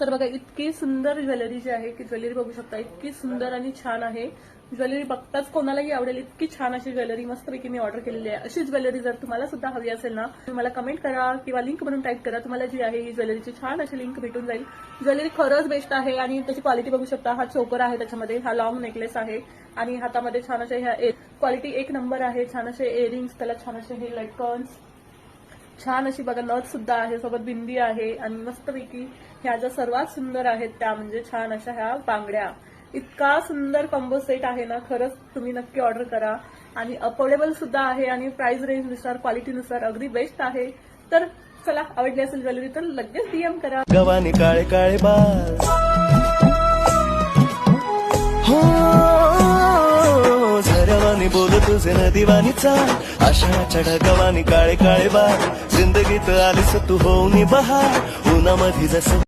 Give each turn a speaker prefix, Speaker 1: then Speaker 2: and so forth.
Speaker 1: तर बघा इतकी सुंदर ज्वेलरी जी आहे की ज्वेलरी बघू शकता, इतकी सुंदर आणि छान आहे. ज्वेलरी बघताच कोणालाही आवडेल इतकी छान अशी ज्वेलरी मस्तपैकी मी ऑर्डर केलेली आहे. अशी ज्वेलरी जर तुम्हाला सुद्धा हवी असेल ना, तुम्ही मला कमेंट करा किंवा लिंक म्हणून टाईप करा. तुम्हाला जी आहे ही ज्वेलरीची छान अशी लिंक भेटून जाईल. ज्वेलरी खरंच बेस्ट आहे आणि त्याची क्वालिटी बघू शकता. हा चोकर आहे, त्याच्यामध्ये हा लॉंग नेकलेस आहे आणि हातामध्ये छान असे ह्या क्वालिटी एक नंबर आहे. छान असे इयरिंग्स, त्याला छान असे हे लटकन्स, छान अशी बघा नथ सुद्धा आहे, सोबत बिंदी आहे आणि मस्तपैकी ह्या ज्या सर्वात सुंदर आहेत त्या म्हणजे छान अशा ह्या बांगड्या. इतका सुंदर कॉम्बो सेट आहे ना, खरंच तुम्ही नक्की ऑर्डर करा आणि अफोर्डेबल सुद्धा आहे आणि प्राइस रेंजनुसार क्वालिटीनुसार अगदी बेस्ट आहे. तर चला, आवडली असेल ज्वेलरी तर लगेच डीएम करा.
Speaker 2: गव्हाणी काळे काळे बाल हो झऱ्यावानी बोल तुझे नदीवानी चाल आषाढाच्या ढगावानी काळे काळे बाल जिंदगीत आलीस तू होऊन बहार उन्हामध्ये जसं